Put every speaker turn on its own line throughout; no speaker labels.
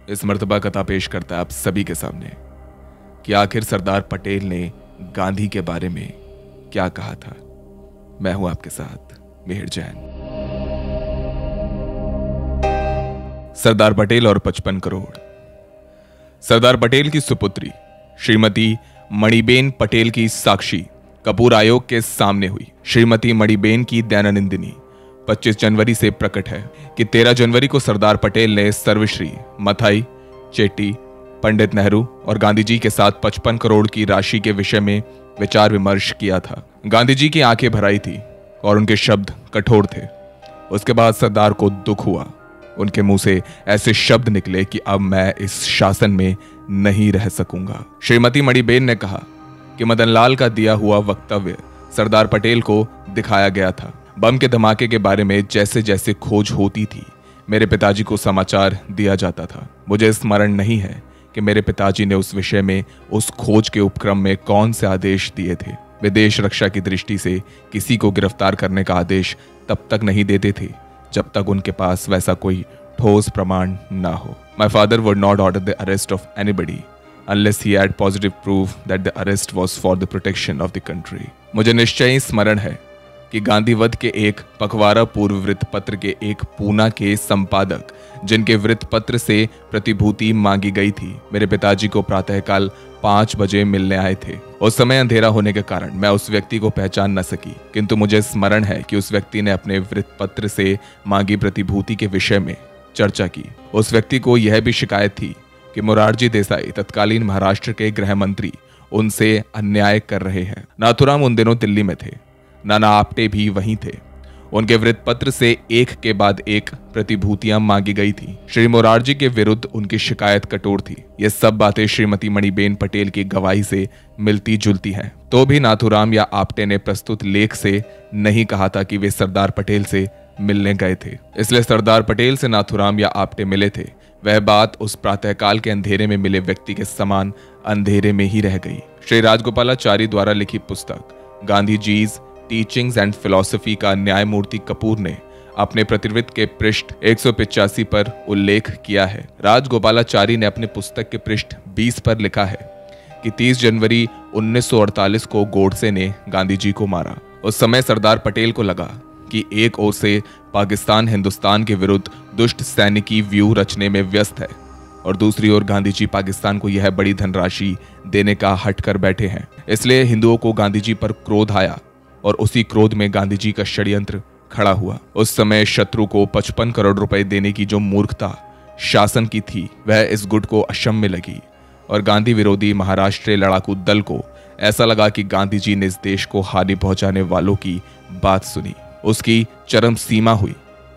इस मर्तबा कथा पेश करता है आप सभी के सामने कि आखिर सरदार पटेल ने गांधी के बारे में क्या कहा था। मैं हूं आपके साथ मिहिर जैन। सरदार पटेल और 55 करोड़। सरदार पटेल की सुपुत्री श्रीमती मणिबेन पटेल की साक्षी कपूर आयोग के सामने हुई। श्रीमती मणिबेन की दैनंदिनी 25 जनवरी से प्रकट है कि 13 जनवरी को सरदार पटेल ने सर्वश्री मथाई, चेट्टी, पंडित नेहरू और गांधी जी के साथ 55 करोड़ की राशि के विषय में विचार विमर्श किया था। गांधी जी की आंखें भर आई थी और उनके शब्द कठोर थे। उसके बाद सरदार को दुख हुआ। उनके मुंह से ऐसे शब्द निकले कि अब मैं इस शासन में नहीं रह सकूंगा। श्रीमती मणिबेन ने कहा कि मदनलाल का दिया हुआ वक्तव्य सरदार पटेल को दिखाया गया था। बम के धमाके के बारे में जैसे जैसे खोज होती थी, मेरे पिताजी को समाचार दिया जाता था। मुझे स्मरण नहीं है कि मेरे पिताजी ने उस विषय में उस खोज के उपक्रम में कौन से आदेश दिए थे। वे देश रक्षा की दृष्टि से किसी को गिरफ्तार करने का आदेश तब तक नहीं देते थे जब तक उनके पास वैसा कोई ठोस प्रमाण ना हो। My father would not order the arrest of anybody unless he had positive proof that the arrest was for the protection of the country. मुझे निश्चय ही स्मरण है कि गांधीवध के एक पखवाड़ा पूर्व वृत्तपत्र के एक पूना के संपादक, जिनके वृत्तपत्र से प्रतिभूति मांगी गई थी, मेरे पिताजी को प्रातःकाल 5 बजे मिलने आए थे। उस समय अंधेरा होने के कारण मैं उस व्यक्ति को पहचान न सकी, किंतु मुझे स्मरण है कि उस व्यक्ति ने अपने वृत्तपत्र से मांगी प्रतिभूति के विषय में चर्चा की। उस व्यक्ति को यह भी शिकायत थी कि मोरारजी देसाई, तत्कालीन महाराष्ट्र के गृह मंत्री, उनसे अन्याय कर रहे हैं। नाथुराम उन दिनों दिल्ली में थे। नाना आप्टे भी वहीं थे। उनके वृत्तपत्र से एक के बाद एक प्रतिभूतियां मांगी गई थी। श्री मोरारजी के विरुद्ध उनकी शिकायत कठोर थी। ये सब बातें श्रीमती मणिबेन पटेल की गवाही से मिलती जुलती हैं। तो भी नाथुराम या आप्टे ने प्रस्तुत लेख से नहीं कहा था कि वे सरदार पटेल से मिलने गए थे। इसलिए सरदार पटेल से नाथुराम या आप्टे मिले थे। वह बात उस प्रातःकाल के अंधेरे में मिले व्यक्ति के समान अंधेरे में ही रह गई। श्री राजगोपालाचारी द्वारा लिखी पुस्तक गांधी जीज टीचिंग्स एंड फिलॉसफी का न्यायमूर्ति कपूर ने अपने प्रतिवृत्त के पृष्ठ 185 पर उल्लेख किया है। राजगोपालाचारी ने अपने पुस्तक के पृष्ठ 20 पर लिखा है कि 30 जनवरी 1948 को गोडसे ने गांधी जी को मारा। उस समय सरदार पटेल को लगा कि एक ओर से पाकिस्तान हिंदुस्तान के विरुद्ध दुष्ट सैनिकी व्यूह रचने में व्यस्त है और दूसरी ओर गांधी जी पाकिस्तान को यह बड़ी धनराशि देने का हट कर बैठे हैं। इसलिए हिंदुओं को गांधी जी पर क्रोध आया और उसी क्रोध में गांधी जी का षड्यंत्र खड़ा हुआ। उस समय शत्रु को 55 करोड़ रुपए देने की जो मूर्खता शासन की थी, वह इस गुट को अक्षम्य लगी और गांधी विरोधी महाराष्ट्र लड़ाकू दल को ऐसा लगा कि गांधी जी ने इस देश को हानि पहुंचाने वालों की बात सुनी। उसकी चरम सीमा हुई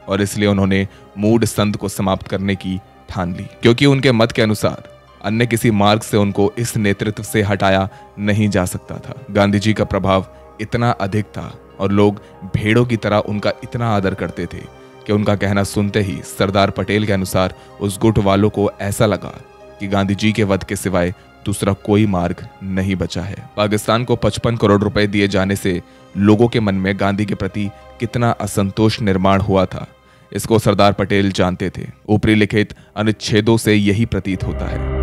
और इसलिए उन्होंने मूड संत को समाप्त करने की ठान ली, क्योंकि उनके मत के अनुसार अन्य किसी मार्ग से उनको इस नेतृत्व से हटाया नहीं जा सकता था। गांधी जी का प्रभाव इतना अधिक था और लोग भेड़ों की तरह उनका इतना आदर करते थे कि उनका कहना सुनते ही सरदार पटेल के अनुसार उस गुट वालों को ऐसा लगा कि गांधी जी के वध के सिवाय दूसरा कोई मार्ग नहीं बचा है। पाकिस्तान को 55 करोड़ रुपए दिए जाने से लोगों के मन में गांधी के प्रति कितना असंतोष निर्माण हुआ था, इसको सरदार पटेल जानते थे। ऊपरी लिखित अनुच्छेदों से यही प्रतीत होता है।